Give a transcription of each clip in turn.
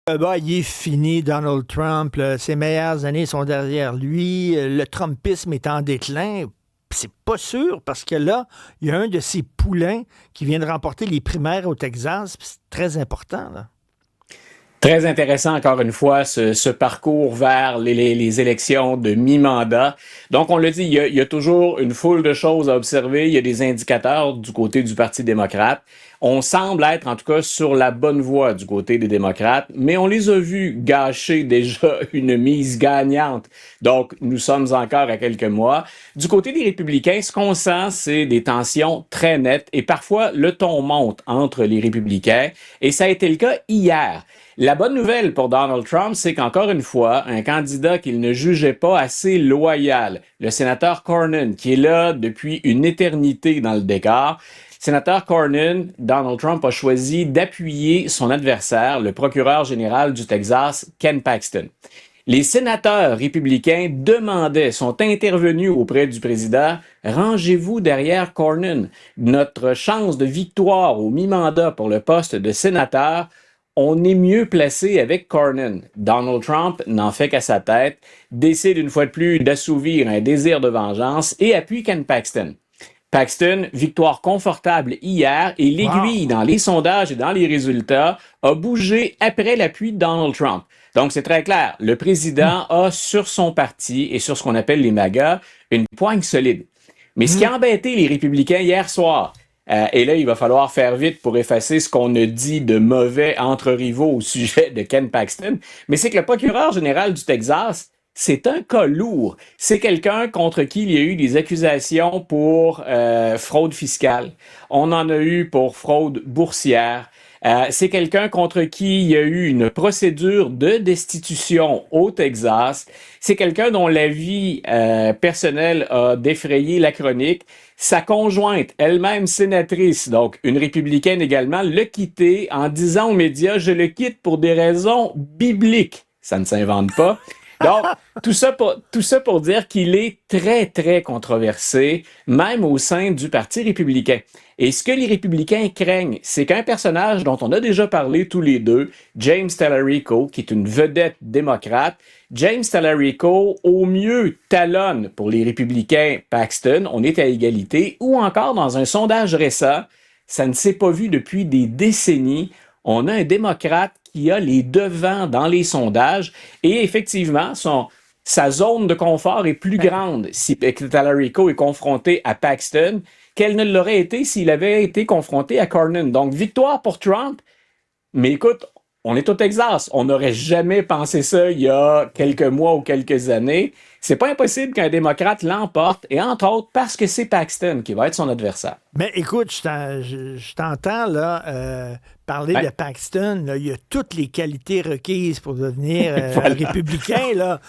Il est fini, Donald Trump. Là. Ses meilleures années sont derrière lui. Le Trumpisme est en déclin. C'est pas sûr parce que là, il y a un de ses poulains qui vient de remporter les primaires au Texas. C'est très important, là. Très intéressant, encore une fois, ce parcours vers les élections de mi-mandat. Donc, on le dit, il y a toujours une foule de choses à observer. Il y a des indicateurs du côté du Parti démocrate. On semble être, en tout cas, sur la bonne voie du côté des démocrates, mais on les a vus gâcher déjà une mise gagnante. Donc, nous sommes encore à quelques mois. Du côté des républicains, ce qu'on sent, c'est des tensions très nettes et parfois le ton monte entre les républicains. Et ça a été le cas hier. La bonne nouvelle pour Donald Trump, c'est qu'encore une fois, un candidat qu'il ne jugeait pas assez loyal, le sénateur Cornyn, qui est là depuis une éternité dans le décor, sénateur Cornyn, Donald Trump a choisi d'appuyer son adversaire, le procureur général du Texas, Ken Paxton. Les sénateurs républicains sont intervenus auprès du président. Rangez-vous derrière Cornyn. Notre chance de victoire au mi-mandat pour le poste de sénateur, on est mieux placé avec Cornyn. Donald Trump n'en fait qu'à sa tête, décide une fois de plus d'assouvir un désir de vengeance et appuie Ken Paxton. Paxton, victoire confortable hier et l'aiguille Wow! dans les sondages et dans les résultats a bougé après l'appui de Donald Trump. Donc, c'est très clair. Le président a sur son parti et sur ce qu'on appelle les MAGA une poigne solide. Mais ce qui a embêté les républicains hier soir, et là, il va falloir faire vite pour effacer ce qu'on a dit de mauvais entre rivaux au sujet de Ken Paxton, mais c'est que le procureur général du Texas, c'est un cas lourd. C'est quelqu'un contre qui il y a eu des accusations pour fraude fiscale. On en a eu pour fraude boursière. C'est quelqu'un contre qui il y a eu une procédure de destitution au Texas. C'est quelqu'un dont la vie personnelle a défrayé la chronique. Sa conjointe, elle-même sénatrice, donc une républicaine également, l'a quitté en disant aux médias « Je le quitte pour des raisons bibliques ». Ça ne s'invente pas. Donc, tout ça pour dire qu'il est très, très controversé, même au sein du Parti républicain. Et ce que les républicains craignent, c'est qu'un personnage dont on a déjà parlé tous les deux, James Talarico, qui est une vedette démocrate, James Talarico, au mieux, talonne pour les républicains Paxton, on est à égalité, ou encore dans un sondage récent, ça ne s'est pas vu depuis des décennies, on a un démocrate qui a les devants dans les sondages et effectivement, sa zone de confort est plus grande si Talarico est confronté à Paxton qu'elle ne l'aurait été s'il avait été confronté à Cornyn. Donc, victoire pour Trump, mais écoute, on est au Texas. On n'aurait jamais pensé ça il y a quelques mois ou quelques années. C'est pas impossible qu'un démocrate l'emporte, et entre autres parce que c'est Paxton qui va être son adversaire. Mais écoute, je t'entends là parler de Ouais. Paxton. Là, il a toutes les qualités requises pour devenir Voilà. républicain. Là.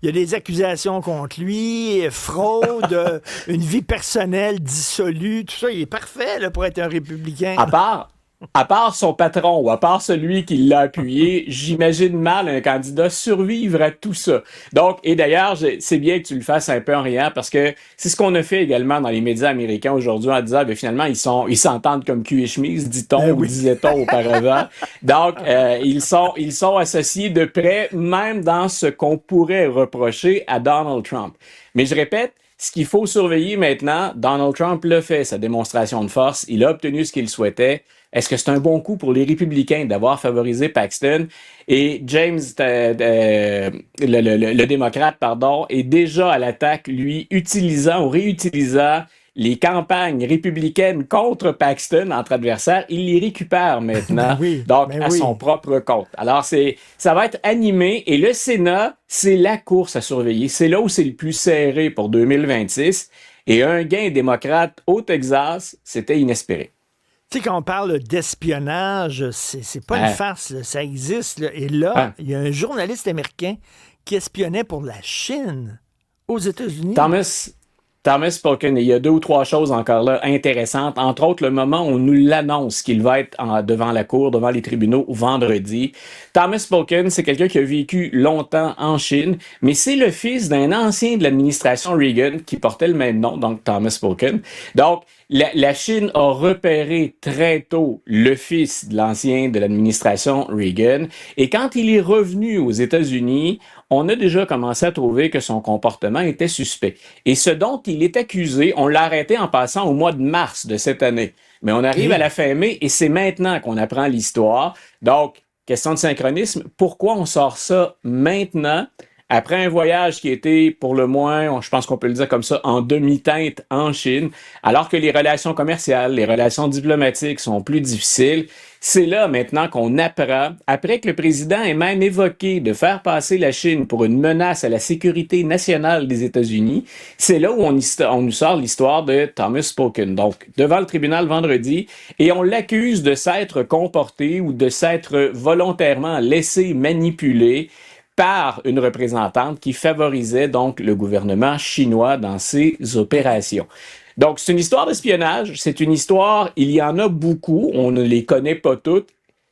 Il y a des accusations contre lui, fraude, une vie personnelle dissolue, tout ça. Il est parfait là, pour être un républicain. À part, à part son patron ou à part celui qui l'a appuyé, j'imagine mal un candidat survivre à tout ça. Donc, et d'ailleurs, c'est bien que tu le fasses un peu en riant parce que c'est ce qu'on a fait également dans les médias américains aujourd'hui en disant, ben, finalement, ils s'entendent comme cul et chemise, dit-on ou Oui. disait-on auparavant. Donc, ils sont associés de près, même dans ce qu'on pourrait reprocher à Donald Trump. Mais je répète, ce qu'il faut surveiller maintenant, Donald Trump l'a fait, sa démonstration de force, il a obtenu ce qu'il souhaitait. Est-ce que c'est un bon coup pour les républicains d'avoir favorisé Paxton? Et James, le démocrate, pardon, est déjà à l'attaque, lui, utilisant ou réutilisant les campagnes républicaines contre Paxton, entre adversaires. Il les récupère Ben maintenant, oui, donc ben à oui. son propre compte. Alors, ça va être animé, et le Sénat, c'est la course à surveiller. C'est là où c'est le plus serré pour 2026. Et un gain démocrate au Texas, c'était inespéré. Tu sais, quand on parle d'espionnage, c'est pas une Hein? farce, là, ça existe. Là. Et là, Hein? il y a un journaliste américain qui espionnait pour la Chine aux États-Unis. Thomas, Thomas Polkin, il y a deux ou trois choses encore là intéressantes. Entre autres, le moment où on nous l'annonce qu'il va être devant la cour, devant les tribunaux vendredi. Thomas Polkin, c'est quelqu'un qui a vécu longtemps en Chine, mais c'est le fils d'un ancien de l'administration Reagan qui portait le même nom, donc Thomas Polkin. Donc, la Chine a repéré très tôt le fils de l'ancien de l'administration Reagan. Et quand il est revenu aux États-Unis, on a déjà commencé à trouver que son comportement était suspect. Et ce dont il est accusé, on l'a arrêté en passant au mois de mars de cette année. Mais on arrive à OK. la fin mai et c'est maintenant qu'on apprend l'histoire. Donc, question de synchronisme, pourquoi on sort ça maintenant? Après un voyage qui était, pour le moins, je pense qu'on peut le dire comme ça, en demi-teinte en Chine, alors que les relations commerciales, les relations diplomatiques sont plus difficiles, c'est là maintenant qu'on apprend, après que le président ait même évoqué de faire passer la Chine pour une menace à la sécurité nationale des États-Unis, c'est là où on nous sort l'histoire de Thomas Spoken. Donc, devant le tribunal vendredi, et on l'accuse de s'être comporté ou de s'être volontairement laissé manipuler par une représentante qui favorisait donc le gouvernement chinois dans ses opérations. Donc, c'est une histoire d'espionnage, c'est une histoire, il y en a beaucoup, on ne les connaît pas toutes.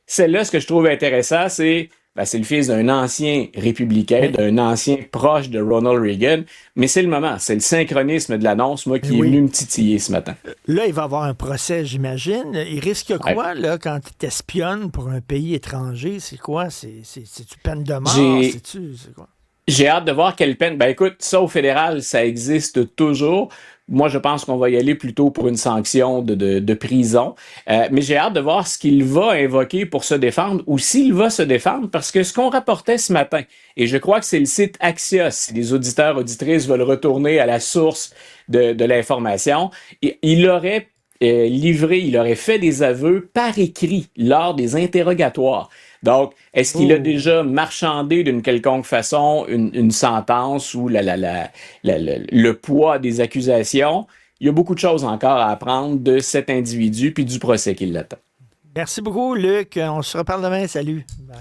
Celle-là, ce que je trouve intéressant, c'est le fils d'un ancien républicain, Ben, d'un ancien proche de Ronald Reagan, mais c'est le moment, c'est le synchronisme de l'annonce, moi, ben qui est venu oui. me titiller ce matin. Là, il va y avoir un procès, j'imagine. Il risque Ouais. quoi, là, quand tu t'espionnes pour un pays étranger? C'est quoi? C'est-tu peine de mort? J'ai C'est quoi? J'ai hâte de voir quelle peine. Ben écoute, ça au fédéral, ça existe toujours. Moi, je pense qu'on va y aller plutôt pour une sanction de prison. Mais j'ai hâte de voir ce qu'il va invoquer pour se défendre ou s'il va se défendre, parce que ce qu'on rapportait ce matin, et je crois que c'est le site Axios, si les auditeurs, auditrices veulent retourner à la source de l'information, il aurait livré, il aurait fait des aveux par écrit lors des interrogatoires. Donc, est-ce qu'il a Oh. déjà marchandé d'une quelconque façon une sentence ou le poids des accusations? Il y a beaucoup de choses encore à apprendre de cet individu puis du procès qui l'attend. Merci beaucoup, Luc. On se reparle demain. Salut. Bye.